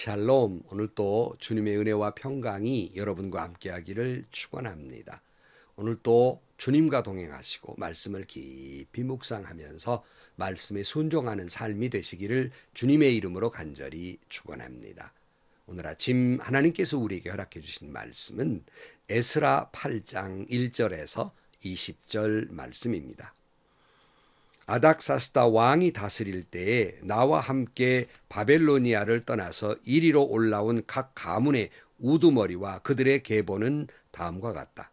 샬롬. 오늘 또 주님의 은혜와 평강이 여러분과 함께하기를 축원합니다. 오늘 또 주님과 동행하시고 말씀을 깊이 묵상하면서 말씀에 순종하는 삶이 되시기를 주님의 이름으로 간절히 축원합니다. 오늘 아침 하나님께서 우리에게 허락해 주신 말씀은 에스라 8장 1절에서 20절 말씀입니다. 아닥사스다 왕이 다스릴 때에 나와 함께 바벨로니아를 떠나서 이리로 올라온 각 가문의 우두머리와 그들의 계보는 다음과 같다.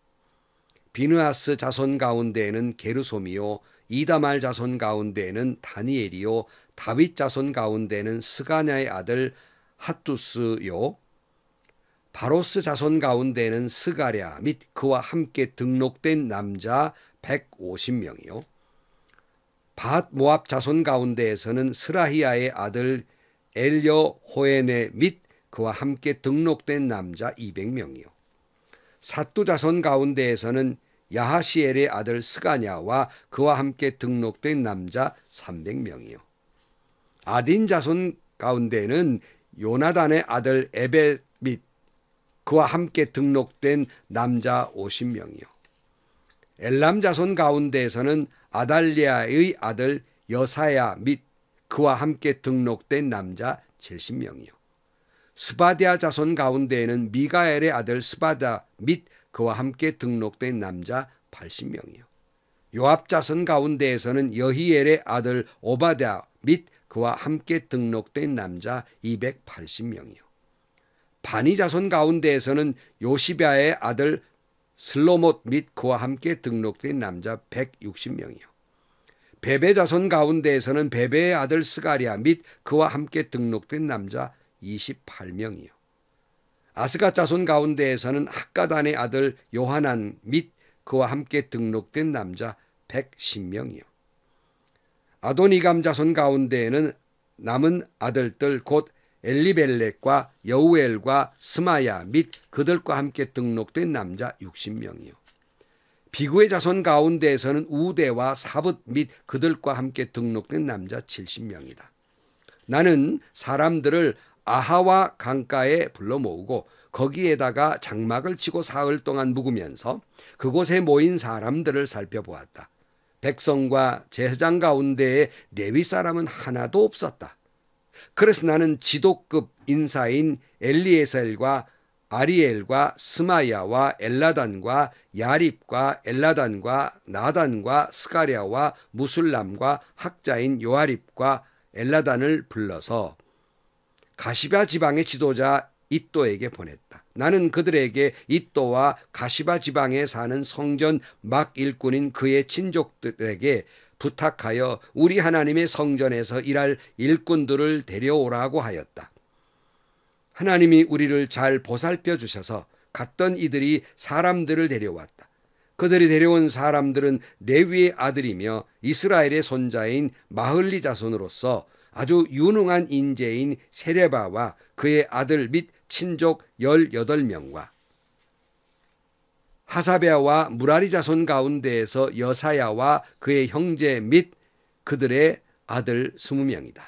비느하스 자손 가운데에는 게르솜이요, 이다말 자손 가운데에는 다니엘이요, 다윗 자손 가운데에는 스가냐의 아들 핫두스요, 바로스 자손 가운데에는 스가랴 및 그와 함께 등록된 남자 150명이요, 밧 모압 자손 가운데에서는 스라히야의 아들 엘여호에네 및 그와 함께 등록된 남자 200명이요. 삿두 자손 가운데에서는 야하시엘의 아들 스가냐와 그와 함께 등록된 남자 300명이요. 아딘 자손 가운데는 요나단의 아들 에벳 및 그와 함께 등록된 남자 50명이요. 엘람 자손 가운데에서는 아달리아의 아들 여사야 및 그와 함께 등록된 남자 70명이요. 스바디아 자손 가운데에는 미가엘의 아들 스바다 및 그와 함께 등록된 남자 80명이요. 요압 자손 가운데에서는 여히엘의 아들 오바댜 및 그와 함께 등록된 남자 280명이요. 바니 자손 가운데에서는 요시랴의 아들 슬로못 및 그와 함께 등록된 남자 160명이요. 베베 자손 가운데에서는 베베의 아들 스가랴 및 그와 함께 등록된 남자 28명이요. 아스가 자손 가운데에서는 학가단의 아들 요하난 및 그와 함께 등록된 남자 110명이요. 아도니감 자손 가운데에는 남은 아들들 곧 엘리벨렉과 여우엘과 스마야 및 그들과 함께 등록된 남자 60명이요. 비구의 자손 가운데에서는 우대와 사붓 및 그들과 함께 등록된 남자 70명이다. 나는 사람들을 아하와 강가에 불러 모으고 거기에다가 장막을 치고 사흘 동안 묵으면서 그곳에 모인 사람들을 살펴보았다. 백성과 제사장 가운데에 레위 사람은 하나도 없었다. 그래서 나는 지도급 인사인 엘리에셀과 아리엘과 스마야와 엘라단과 야립과 엘라단과 나단과 스가랴와 무술람과 학자인 요아립과 엘라단을 불러서 가시바 지방의 지도자 잇도에게 보냈다. 나는 그들에게 잇도와 가시바 지방에 사는 성전 막 일꾼인 그의 친족들에게 부탁하여 우리 하나님의 성전에서 일할 일꾼들을 데려오라고 하였다. 하나님이 우리를 잘 보살펴 주셔서 갔던 이들이 사람들을 데려왔다. 그들이 데려온 사람들은 레위의 아들이며 이스라엘의 손자인 마흘리 자손으로서 아주 유능한 인재인 세레바와 그의 아들 및 친족 18명과 하사베아와 무라리 자손 가운데에서 여사야와 그의 형제 및 그들의 아들 20명이다.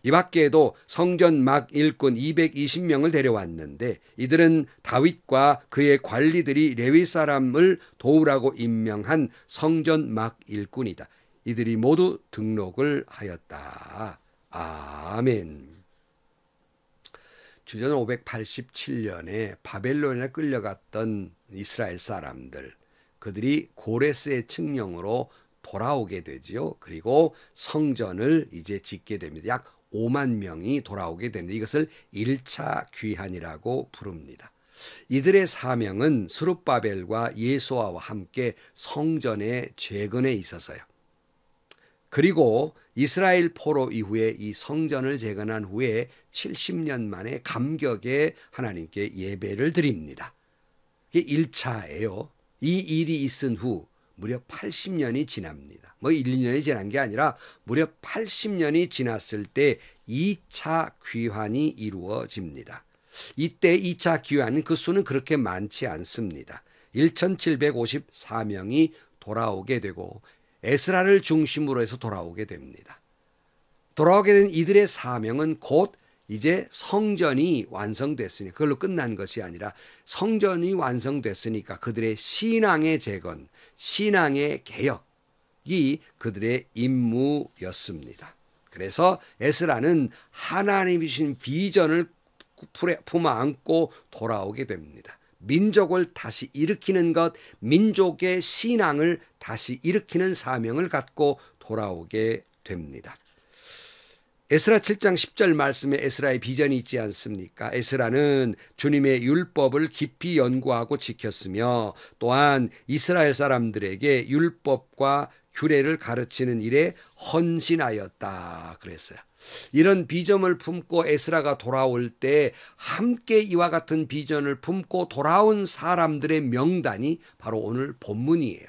이 밖에도 성전 막 일꾼 220명을 데려왔는데 이들은 다윗과 그의 관리들이 레위 사람을 도우라고 임명한 성전 막 일꾼이다. 이들이 모두 등록을 하였다. 아멘. 주전 587년에 바벨론에 끌려갔던 이스라엘 사람들, 그들이 고레스의 칙령으로 돌아오게 되지요. 그리고 성전을 이제 짓게 됩니다. 약 5만 명이 돌아오게 됩니다. 이것을 1차 귀환이라고 부릅니다. 이들의 사명은 스룹바벨과 예수아와 함께 성전의 재건에 있어서요. 그리고 이스라엘 포로 이후에 이 성전을 재건한 후에 70년 만에 감격에 하나님께 예배를 드립니다. 이게 1차예요. 이 일이 있은 후 무려 80년이 지납니다. 1, 2년이 지난 게 아니라 무려 80년이 지났을 때 2차 귀환이 이루어집니다. 이때 2차 귀환은 그 수는 그렇게 많지 않습니다. 1754명이 돌아오게 되고 에스라를 중심으로 해서 돌아오게 됩니다. 돌아오게 된 이들의 사명은 곧 이제 성전이 완성됐으니 그걸로 끝난 것이 아니라 성전이 완성됐으니까 그들의 신앙의 재건, 신앙의 개혁이 그들의 임무였습니다. 그래서 에스라는 하나님이 주신 비전을 품어 안고 돌아오게 됩니다. 민족을 다시 일으키는 것, 민족의 신앙을 다시 일으키는 사명을 갖고 돌아오게 됩니다. 에스라 7장 10절 말씀에 에스라의 비전이 있지 않습니까? 에스라는 주님의 율법을 깊이 연구하고 지켰으며 또한 이스라엘 사람들에게 율법과 규례를 가르치는 일에 헌신하였다 그랬어요. 이런 비전을 품고 에스라가 돌아올 때 함께 이와 같은 비전을 품고 돌아온 사람들의 명단이 바로 오늘 본문이에요.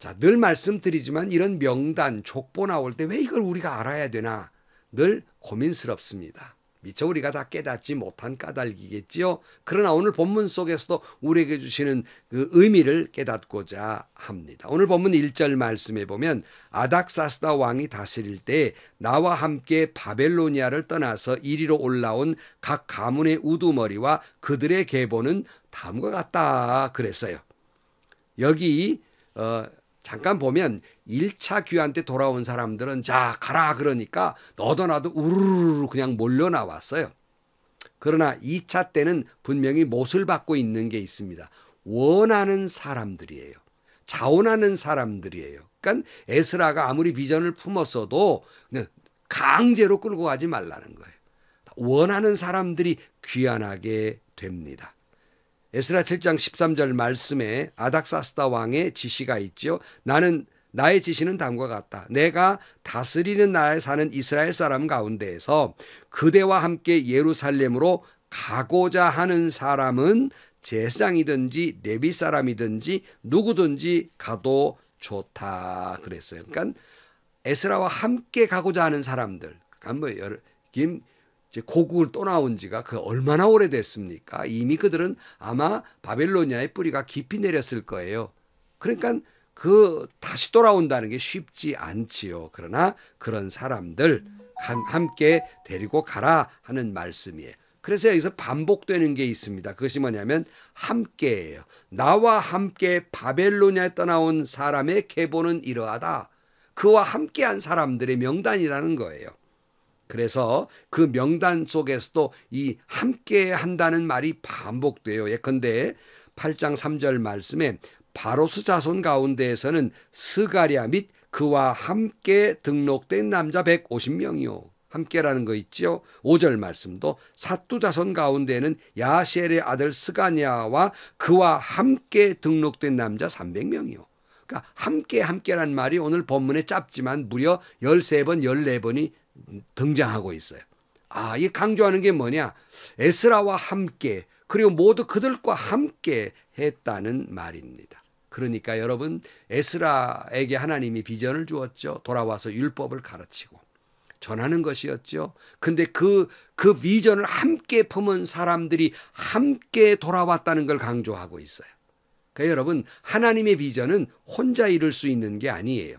자, 늘 말씀드리지만 이런 명단, 족보 나올 때 왜 이걸 우리가 알아야 되나 늘 고민스럽습니다. 미처 우리가 다 깨닫지 못한 까닭이겠지요. 그러나 오늘 본문 속에서도 우리에게 주시는 그 의미를 깨닫고자 합니다. 오늘 본문 1절 말씀에 보면 아닥사스다 왕이 다스릴 때 나와 함께 바벨로니아를 떠나서 이리로 올라온 각 가문의 우두머리와 그들의 계보는 다음과 같다 그랬어요. 여기 잠깐 보면 1차 귀환 때 돌아온 사람들은 자 가라 그러니까 너도 나도 우르르 그냥 몰려 나왔어요. 그러나 2차 때는 분명히 못을 받고 있는 게 있습니다. 원하는 사람들이에요. 자원하는 사람들이에요. 그러니까 에스라가 아무리 비전을 품었어도 그냥 강제로 끌고 가지 말라는 거예요. 원하는 사람들이 귀환하게 됩니다. 에스라 7장 13절 말씀에 아닥사스다 왕의 지시가 있죠. 나의 지시는 다음과 같다. 내가 다스리는 나라에 사는 이스라엘 사람 가운데에서 그대와 함께 예루살렘으로 가고자 하는 사람은 제사장이든지 레위 사람이든지 누구든지 가도 좋다 그랬어요. 그러니까 에스라와 함께 가고자 하는 사람들, 그러니까 고국을 떠나온 지가 그 얼마나 오래됐습니까? 이미 그들은 아마 바벨로니아의 뿌리가 깊이 내렸을 거예요. 그러니까 다시 돌아온다는 게 쉽지 않지요. 그러나 그런 사람들 함께 데리고 가라 하는 말씀이에요. 그래서 여기서 반복되는 게 있습니다. 그것이 뭐냐면 함께예요. 나와 함께 바벨로니아에 떠나온 사람의 계보는 이러하다. 그와 함께한 사람들의 명단이라는 거예요. 그래서 그 명단 속에서도 이 함께 한다는 말이 반복돼요. 예컨대 8장 3절 말씀에 바로스 자손 가운데에서는 스가랴 및 그와 함께 등록된 남자 150명이요. 함께라는 거 있죠. 5절 말씀도 사뚜 자손 가운데는 야시엘의 아들 스가냐와 그와 함께 등록된 남자 300명이요. 그러니까 함께라는 말이 오늘 본문에 짧지만 무려 13번, 14번이 등장하고 있어요. 이 강조하는 게 뭐냐? 에스라와 함께 그리고 모두 그들과 함께 했다는 말입니다. 그러니까 여러분 에스라에게 하나님이 비전을 주었죠. 돌아와서 율법을 가르치고 전하는 것이었죠. 근데 그 비전을 함께 품은 사람들이 함께 돌아왔다는 걸 강조하고 있어요. 그러니까 여러분 하나님의 비전은 혼자 이룰 수 있는 게 아니에요.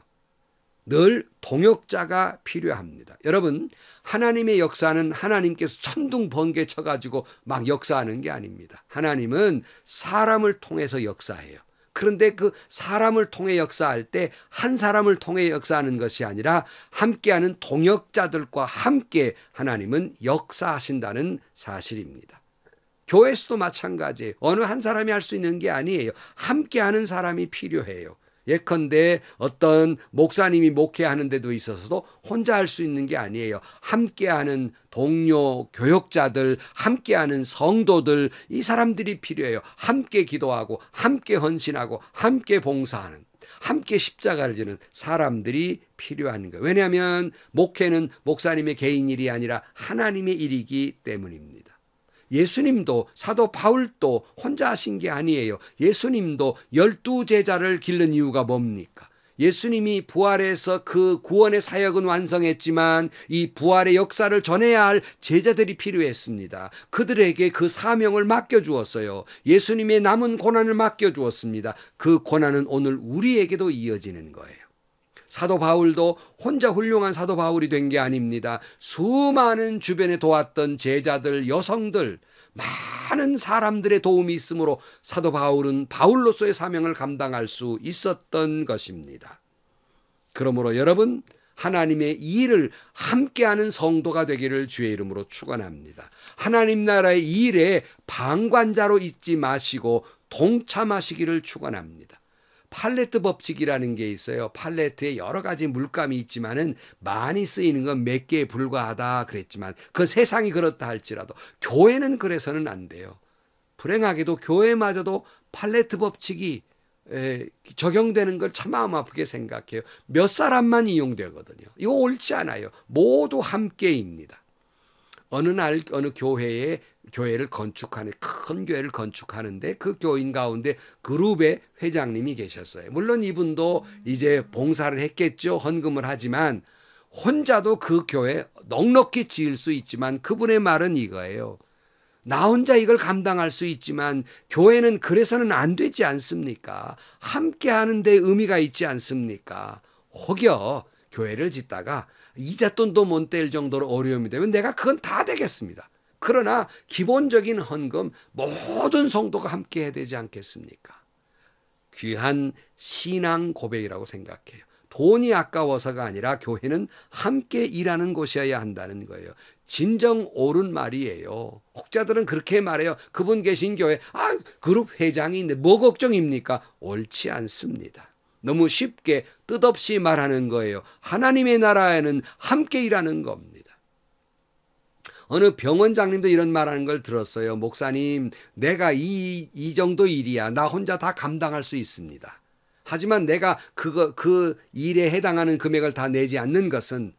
늘 동역자가 필요합니다. 여러분 하나님의 역사는 하나님께서 천둥 번개 쳐가지고 막 역사하는 게 아닙니다. 하나님은 사람을 통해서 역사해요. 그런데 그 사람을 통해 역사할 때 한 사람을 통해 역사하는 것이 아니라 함께하는 동역자들과 함께 하나님은 역사하신다는 사실입니다. 교회에서도 마찬가지예요. 어느 한 사람이 할 수 있는 게 아니에요. 함께하는 사람이 필요해요. 예컨대 어떤 목사님이 목회하는 데도 있어서도 혼자 할 수 있는 게 아니에요. 함께하는 동료, 교역자들, 함께하는 성도들, 이 사람들이 필요해요. 함께 기도하고 함께 헌신하고 함께 봉사하는, 함께 십자가를 지는 사람들이 필요한 거예요. 왜냐하면 목회는 목사님의 개인 일이 아니라 하나님의 일이기 때문입니다. 예수님도 사도 바울도 혼자 하신 게 아니에요. 예수님도 12제자를 기른 이유가 뭡니까? 예수님이 부활해서 그 구원의 사역은 완성했지만 이 부활의 역사를 전해야 할 제자들이 필요했습니다. 그들에게 그 사명을 맡겨주었어요. 예수님의 남은 고난을 맡겨주었습니다. 그 고난은 오늘 우리에게도 이어지는 거예요. 사도 바울도 혼자 훌륭한 사도 바울이 된 게 아닙니다. 수많은 주변에 도왔던 제자들, 여성들, 많은 사람들의 도움이 있으므로 사도 바울은 바울로서의 사명을 감당할 수 있었던 것입니다. 그러므로 여러분, 하나님의 일을 함께하는 성도가 되기를 주의 이름으로 축원합니다. 하나님 나라의 일에 방관자로 있지 마시고 동참하시기를 축원합니다. 팔레트 법칙이라는 게 있어요. 팔레트에 여러 가지 물감이 있지만은 많이 쓰이는 건 몇 개에 불과하다 그랬지만 그 세상이 그렇다 할지라도 교회는 그래서는 안 돼요. 불행하게도 교회마저도 팔레트 법칙이 적용되는 걸 참 마음 아프게 생각해요. 몇 사람만 이용되거든요. 이거 옳지 않아요. 모두 함께입니다. 어느 날 어느 교회를 건축하는 큰 교회를 건축하는데 그 교인 가운데 그룹의 회장님이 계셨어요. 물론 이분도 이제 봉사를 했겠죠. 헌금을 하지만 혼자도 그 교회 넉넉히 지을 수 있지만 그분의 말은 이거예요. 나 혼자 이걸 감당할 수 있지만 교회는 그래서는 안 되지 않습니까? 함께 하는 데 의미가 있지 않습니까? 혹여 교회를 짓다가 이잣돈도 못 뗄 정도로 어려움이 되면 내가 그건 다 되겠습니다. 그러나 기본적인 헌금 모든 성도가 함께 해야 되지 않겠습니까? 귀한 신앙 고백이라고 생각해요. 돈이 아까워서가 아니라 교회는 함께 일하는 곳이어야 한다는 거예요. 진정 옳은 말이에요. 혹자들은 그렇게 말해요. 그분 계신 교회 그룹 회장이 있는데 뭐 걱정입니까? 옳지 않습니다. 너무 쉽게 뜻없이 말하는 거예요. 하나님의 나라에는 함께 일하는 겁니다. 어느 병원장님도 이런 말하는 걸 들었어요. 목사님, 내가 이 정도 일이야. 나 혼자 다 감당할 수 있습니다. 하지만 내가 그 일에 해당하는 금액을 다 내지 않는 것은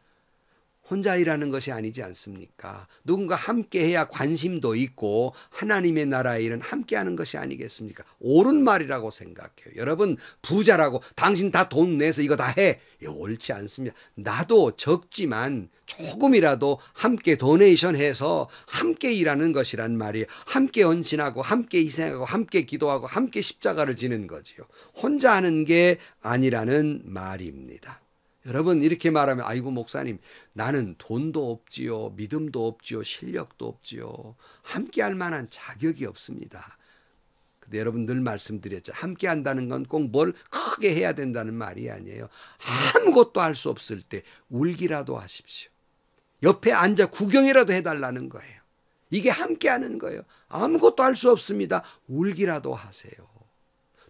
혼자 일하는 것이 아니지 않습니까? 누군가 함께 해야 관심도 있고 하나님의 나라의 일은 함께 하는 것이 아니겠습니까? 옳은 말이라고 생각해요. 여러분, 부자라고 당신 다 돈 내서 이거 다 해. 옳지 않습니다. 나도 적지만 조금이라도 함께 도네이션 해서 함께 일하는 것이란 말이에요. 함께 헌신하고 함께 희생하고 함께 기도하고 함께 십자가를 지는 거지요. 혼자 하는 게 아니라는 말입니다. 여러분, 이렇게 말하면 아이고 목사님, 나는 돈도 없지요, 믿음도 없지요, 실력도 없지요, 함께 할 만한 자격이 없습니다. 근데 여러분, 늘 말씀드렸죠. 함께 한다는 건 꼭 뭘 크게 해야 된다는 말이 아니에요. 아무것도 할 수 없을 때 울기라도 하십시오. 옆에 앉아 구경이라도 해달라는 거예요. 이게 함께 하는 거예요. 아무것도 할 수 없습니다. 울기라도 하세요.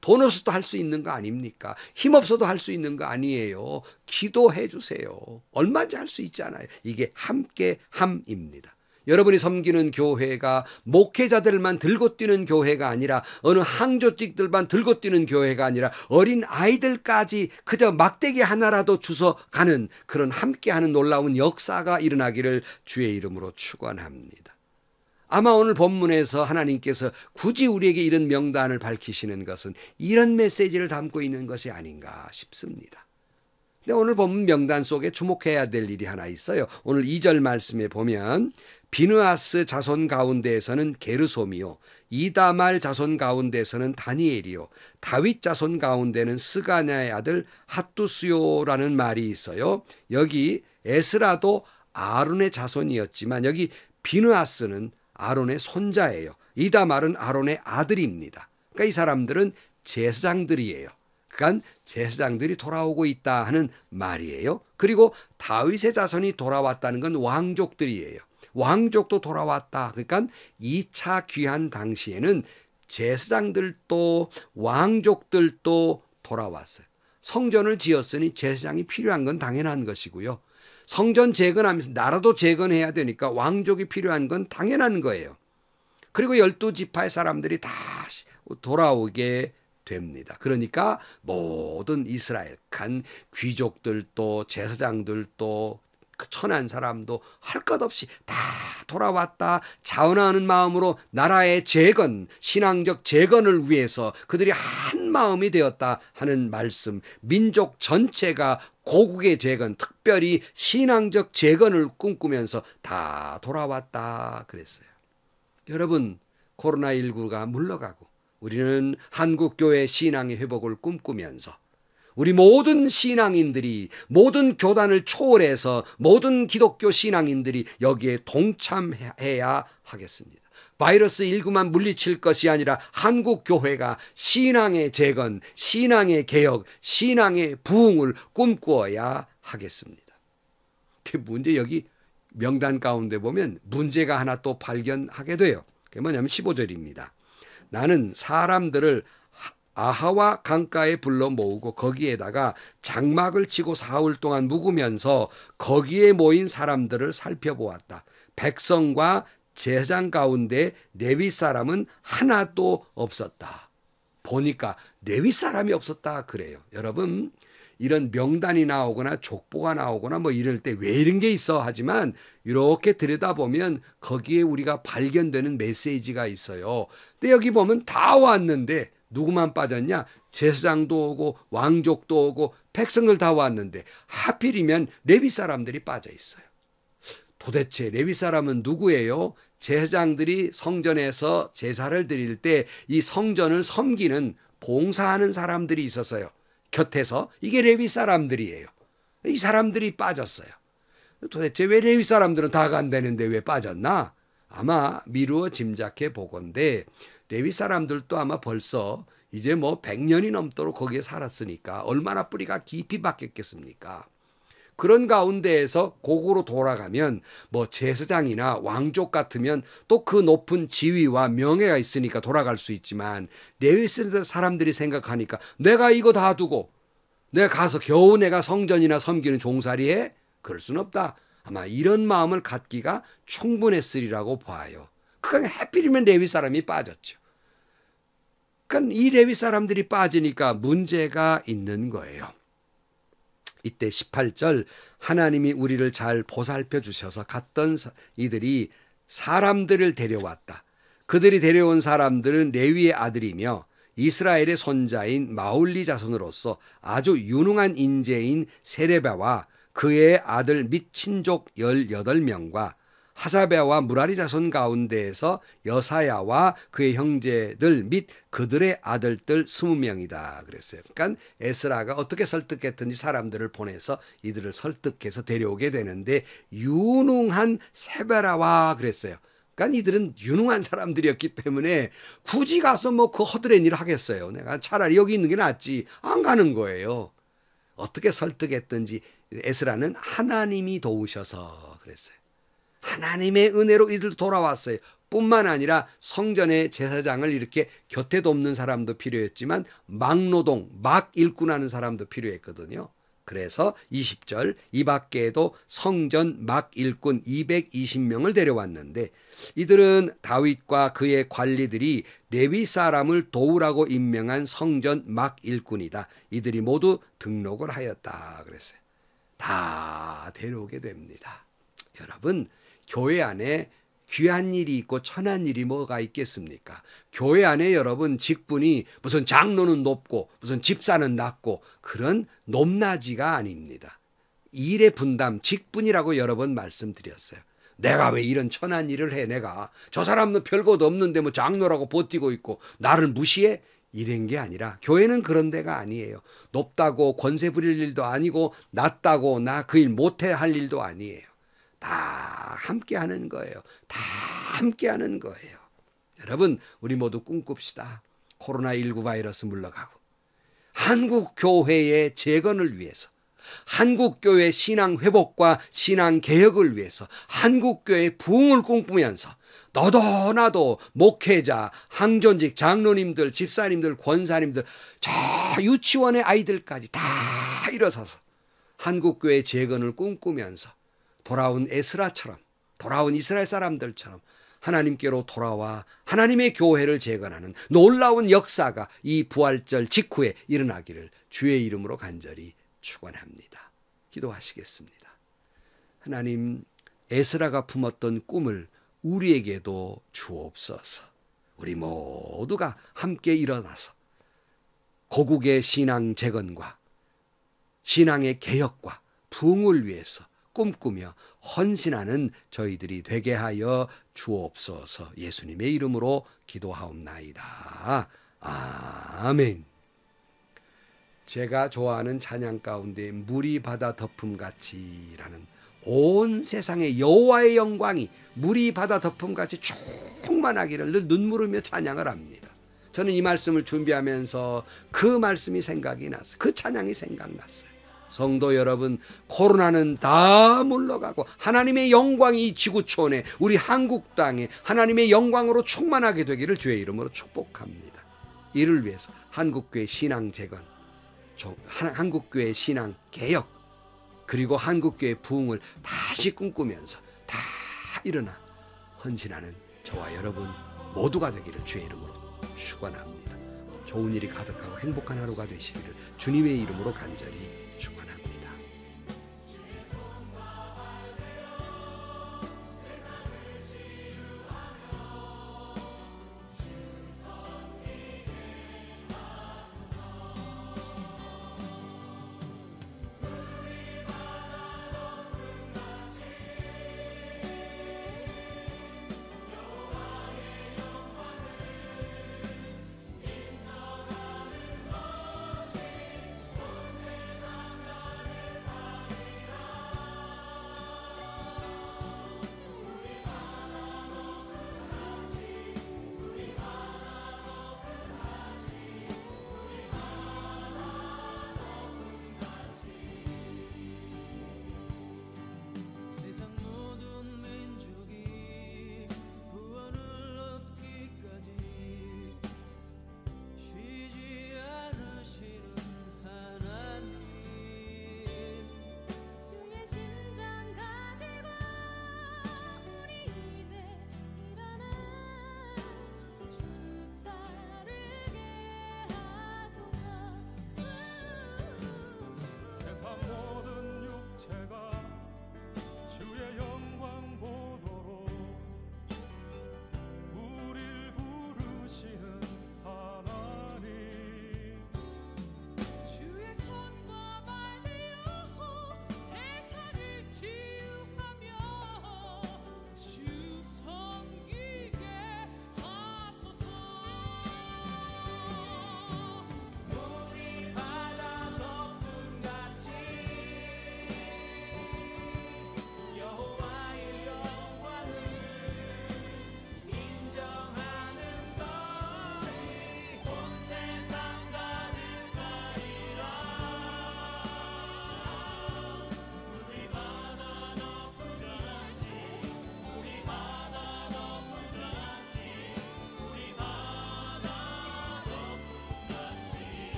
돈 없어도 할 수 있는 거 아닙니까? 힘 없어도 할 수 있는 거 아니에요. 기도해 주세요. 얼마든지 할 수 있잖아요. 이게 함께함입니다. 여러분이 섬기는 교회가 목회자들만 들고 뛰는 교회가 아니라 어느 항조직들만 들고 뛰는 교회가 아니라 어린 아이들까지 그저 막대기 하나라도 주워 가는 그런 함께하는 놀라운 역사가 일어나기를 주의 이름으로 축원합니다. 아마 오늘 본문에서 하나님께서 굳이 우리에게 이런 명단을 밝히시는 것은 이런 메시지를 담고 있는 것이 아닌가 싶습니다. 근데 오늘 본문 명단 속에 주목해야 될 일이 하나 있어요. 오늘 2절 말씀에 보면 비느하스 자손 가운데에서는 게르솜이요, 이다말 자손 가운데에서는 다니엘이요, 다윗 자손 가운데는 스가냐의 아들 핫두스요라는 말이 있어요. 여기 에스라도 아론의 자손이었지만 여기 비느하스는 아론의 손자예요. 이다말은 아론의 아들입니다. 그러니까 이 사람들은 제사장들이에요. 그러니까 제사장들이 돌아오고 있다 하는 말이에요. 그리고 다윗의 자손이 돌아왔다는 건 왕족들이에요. 왕족도 돌아왔다. 그러니까 2차 귀환 당시에는 제사장들도 왕족들도 돌아왔어요. 성전을 지었으니 제사장이 필요한 건 당연한 것이고요. 성전 재건하면서 나라도 재건해야 되니까 왕족이 필요한 건 당연한 거예요. 그리고 12지파의 사람들이 다 돌아오게 됩니다. 그러니까 모든 이스라엘 간 귀족들도 제사장들도 천한 사람도 할 것 없이 다 돌아왔다. 자원하는 마음으로 나라의 재건, 신앙적 재건을 위해서 그들이 한 마음이 되었다 하는 말씀. 민족 전체가 고국의 재건, 특별히 신앙적 재건을 꿈꾸면서 다 돌아왔다 그랬어요. 여러분, 코로나19가 물러가고 우리는 한국교회 신앙의 회복을 꿈꾸면서 우리 모든 신앙인들이, 모든 교단을 초월해서 모든 기독교 신앙인들이 여기에 동참해야 하겠습니다. 바이러스 19만 물리칠 것이 아니라 한국 교회가 신앙의 재건, 신앙의 개혁, 신앙의 부흥을 꿈꾸어야 하겠습니다. 그 문제, 여기 명단 가운데 보면 문제가 하나 또 발견하게 돼요. 그게 뭐냐면 15절입니다. 나는 사람들을 아하와 강가에 불러 모으고 거기에다가 장막을 치고 사흘 동안 묵으면서 거기에 모인 사람들을 살펴보았다. 백성과 제사장 가운데 레위 사람은 하나도 없었다. 보니까 레위 사람이 없었다 그래요. 여러분, 이런 명단이 나오거나 족보가 나오거나 뭐 이럴 때 왜 이런 게 있어 하지만 이렇게 들여다보면 거기에 우리가 발견되는 메시지가 있어요. 근데 여기 보면 다 왔는데 누구만 빠졌냐? 제사장도 오고 왕족도 오고 백성들 다 왔는데 하필이면 레위 사람들이 빠져 있어요. 도대체 레위 사람은 누구예요? 제사장들이 성전에서 제사를 드릴 때 이 성전을 섬기는 봉사하는 사람들이 있었어요. 곁에서. 이게 레위 사람들이에요. 이 사람들이 빠졌어요. 도대체 왜 레위 사람들은 다 간다는데 왜 빠졌나? 아마 미루어 짐작해 보건대 레위 사람들도 아마 벌써 이제 뭐 100년이 넘도록 거기에 살았으니까 얼마나 뿌리가 깊이 박혔겠습니까? 그런 가운데에서 고국으로 돌아가면 뭐 제사장이나 왕족 같으면 또 그 높은 지위와 명예가 있으니까 돌아갈 수 있지만 레위 사람들이 생각하니까 내가 이거 다 두고 내가 가서 겨우 내가 성전이나 섬기는 종살이해? 그럴 순 없다. 아마 이런 마음을 갖기가 충분했으리라고 봐요. 그건 하필이면 레위 사람이 빠졌죠. 그러니까 이 레위 사람들이 빠지니까 문제가 있는 거예요. 이때 18절 하나님이 우리를 잘 보살펴 주셔서 갔던 이들이 사람들을 데려왔다. 그들이 데려온 사람들은 레위의 아들이며 이스라엘의 손자인 마울리 자손으로서 아주 유능한 인재인 세레바와 그의 아들 및 친족 18명과 하사베와 무라리 자손 가운데에서 여사야와 그의 형제들 및 그들의 아들들 20명이다 그랬어요. 그러니까 에스라가 어떻게 설득했든지 사람들을 보내서 이들을 설득해서 데려오게 되는데 유능한 세베라와 그랬어요. 그러니까 이들은 유능한 사람들이었기 때문에 굳이 가서 뭐 그 허드렛 일을 하겠어요. 내가 차라리 여기 있는 게 낫지. 안 가는 거예요. 어떻게 설득했든지 에스라는 하나님이 도우셔서 그랬어요. 하나님의 은혜로 이들 돌아왔어요. 뿐만 아니라 성전의 제사장을 이렇게 곁에 돕는 사람도 필요했지만 막노동, 막 일꾼하는 사람도 필요했거든요. 그래서 20절 이 밖에도 성전 막 일꾼 220명을 데려왔는데 이들은 다윗과 그의 관리들이 레위 사람을 도우라고 임명한 성전 막 일꾼이다. 이들이 모두 등록을 하였다 그랬어요. 다 데려오게 됩니다. 여러분, 교회 안에 귀한 일이 있고 천한 일이 뭐가 있겠습니까? 교회 안에 여러분 직분이 무슨 장로는 높고 무슨 집사는 낮고 그런 높낮이가 아닙니다. 일의 분담, 직분이라고 여러 번 말씀드렸어요. 내가 왜 이런 천한 일을 해? 내가 저 사람은 별것도 없는데 뭐 장로라고 버티고 있고 나를 무시해? 이런 게 아니라 교회는 그런 데가 아니에요. 높다고 권세 부릴 일도 아니고 낮다고 나 그 일 못해 할 일도 아니에요. 다 함께 하는 거예요. 다 함께 하는 거예요. 여러분, 우리 모두 꿈꿉시다. 코로나19 바이러스 물러가고 한국 교회의 재건을 위해서, 한국 교회 신앙 회복과 신앙 개혁을 위해서, 한국 교회 부흥을 꿈꾸면서 너도 나도 목회자, 항존직, 장로님들, 집사님들, 권사님들, 저 유치원의 아이들까지 다 일어서서 한국 교회 재건을 꿈꾸면서 돌아온 에스라처럼, 돌아온 이스라엘 사람들처럼 하나님께로 돌아와 하나님의 교회를 재건하는 놀라운 역사가 이 부활절 직후에 일어나기를 주의 이름으로 간절히 축원합니다. 기도하시겠습니다. 하나님, 에스라가 품었던 꿈을 우리에게도 주옵소서. 우리 모두가 함께 일어나서 고국의 신앙 재건과 신앙의 개혁과 부흥을 위해서 꿈꾸며 헌신하는 저희들이 되게 하여 주옵소서. 예수님의 이름으로 기도하옵나이다. 아멘. 제가 좋아하는 찬양 가운데 물이 바다 덮음같이라는 온 세상의 여호와의 영광이 물이 바다 덮음같이 충만하기를 늘 눈물으며 찬양을 합니다. 저는 이 말씀을 준비하면서 그 말씀이 생각이 났어요. 그 찬양이 생각났어요. 성도 여러분, 코로나는 다 물러가고 하나님의 영광이 이 지구촌에 우리 한국 땅에 하나님의 영광으로 충만하게 되기를 주의 이름으로 축복합니다. 이를 위해서 한국교회 신앙 재건, 한국교회 신앙 개혁, 그리고 한국교회 부흥을 다시 꿈꾸면서 다 일어나 헌신하는 저와 여러분 모두가 되기를 주의 이름으로 축원합니다. 좋은 일이 가득하고 행복한 하루가 되시기를 주님의 이름으로 간절히 축원합니다.